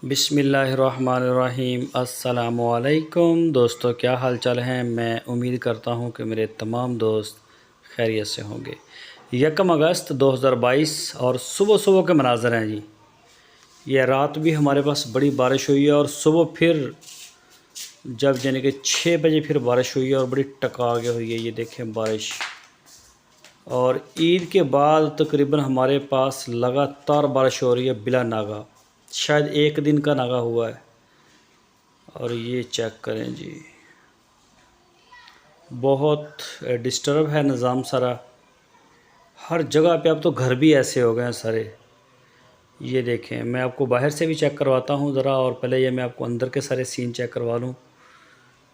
बिस्मिल्लाहिर्रहमानिर्रहीम। अस्सलामुअलैकुम दोस्तों, क्या हाल चाल हैं। मैं उम्मीद करता हूं कि मेरे तमाम दोस्त खैरियत से होंगे। 1 अगस्त 2022 और सुबह सुबह के मनाज़र हैं जी। ये रात भी हमारे पास बड़ी बारिश हुई है और सुबह फिर जब यानी कि 6 बजे फिर बारिश हुई है और बड़ी टका के हुई है। ये देखें बारिश। और ईद के बाद तकरीबन हमारे पास लगातार बारिश हो रही है बिला नागा। शायद 1 दिन का नागा हुआ है। और ये चेक करें जी, बहुत डिस्टर्ब है निज़ाम सारा। हर जगह पे अब तो घर भी ऐसे हो गए हैं सारे। ये देखें, मैं आपको बाहर से भी चेक करवाता हूँ ज़रा, और पहले ये मैं आपको अंदर के सारे सीन चेक करवा लूँ।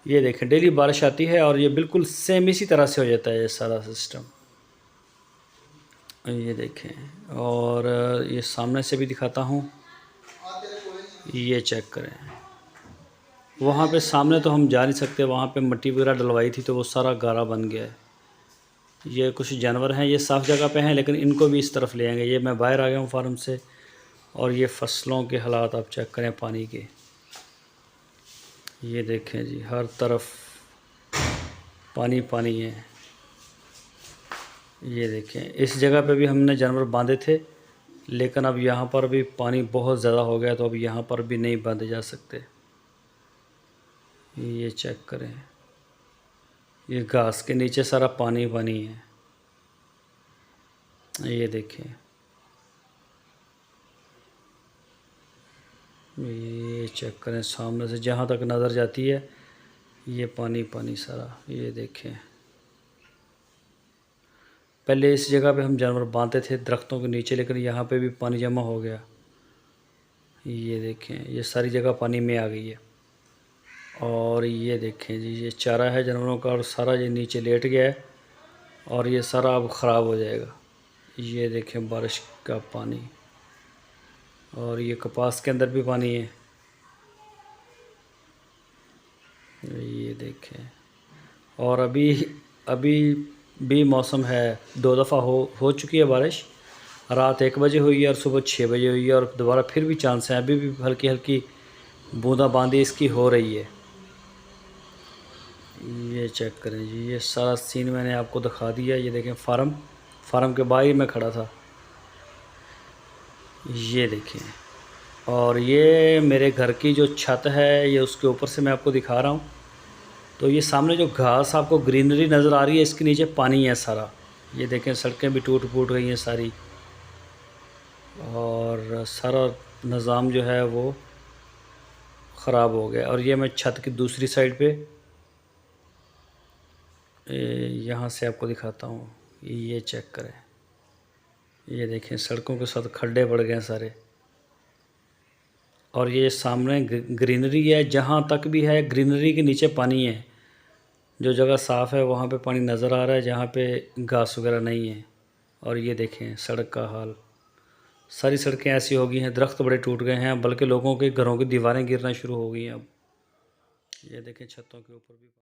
ये देखें, डेली बारिश आती है और ये बिल्कुल सेम इसी तरह से हो जाता है ये सारा सिस्टम। ये देखें, और ये सामने से भी दिखाता हूँ। ये चेक करें, वहाँ पे सामने तो हम जा नहीं सकते, वहाँ पे मिट्टी वगैरह डलवाई थी तो वो सारा गारा बन गया है। ये कुछ जानवर हैं, ये साफ़ जगह पे हैं लेकिन इनको भी इस तरफ ले आएंगे। ये मैं बाहर आ गया हूँ फार्म से। और ये फसलों के हालात आप चेक करें पानी के। ये देखें जी, हर तरफ पानी पानी है। ये देखें, इस जगह पे भी हमने जानवर बांधे थे लेकिन अब यहाँ पर भी पानी बहुत ज़्यादा हो गया तो अब यहाँ पर भी नहीं बांधे जा सकते। ये चेक करें, ये घास के नीचे सारा पानी पानी है। ये देखें, ये चेक करें, सामने से जहाँ तक नज़र जाती है ये पानी पानी सारा। ये देखें, पहले इस जगह पे हम जानवर बांधते थे दरख्तों के नीचे, लेकिन यहाँ पे भी पानी जमा हो गया। ये देखें, ये सारी जगह पानी में आ गई है। और ये देखें जी, ये चारा है जानवरों का और सारा ये नीचे लेट गया है और ये सारा अब ख़राब हो जाएगा। ये देखें बारिश का पानी, और ये कपास के अंदर भी पानी है। ये देखें, और अभी अभी भी मौसम है, 2 दफ़ा हो चुकी है बारिश। रात 1 बजे हुई है और सुबह 6 बजे हुई है, और दोबारा फिर भी चांस है। अभी भी हल्की हल्की बूंदाबांदी इसकी हो रही है। ये चेक करें जी, ये सारा सीन मैंने आपको दिखा दिया। ये देखें, फार्म के बाहर मैं खड़ा था। ये देखें, और ये मेरे घर की जो छत है, ये उसके ऊपर से मैं आपको दिखा रहा हूँ। तो ये सामने जो घास आपको ग्रीनरी नज़र आ रही है, इसके नीचे पानी है सारा। ये देखें, सड़कें भी टूट फूट गई हैं सारी, और सारा निज़ाम जो है वो ख़राब हो गया। और ये मैं छत की दूसरी साइड पे यहाँ से आपको दिखाता हूँ। ये चेक करें, ये देखें, सड़कों के साथ खड्डे पड़ गए हैं सारे। और ये सामने ग्रीनरी है, जहाँ तक भी है ग्रीनरी के नीचे पानी है। जो जगह साफ़ है वहाँ पे पानी नज़र आ रहा है, जहाँ पे घास वगैरह नहीं है। और ये देखें सड़क का हाल, सारी सड़कें ऐसी हो गई हैं, दरख्त बड़े टूट गए हैं, बल्कि लोगों के घरों की दीवारें गिरना शुरू हो गई हैं अब। ये देखें, छतों के ऊपर भी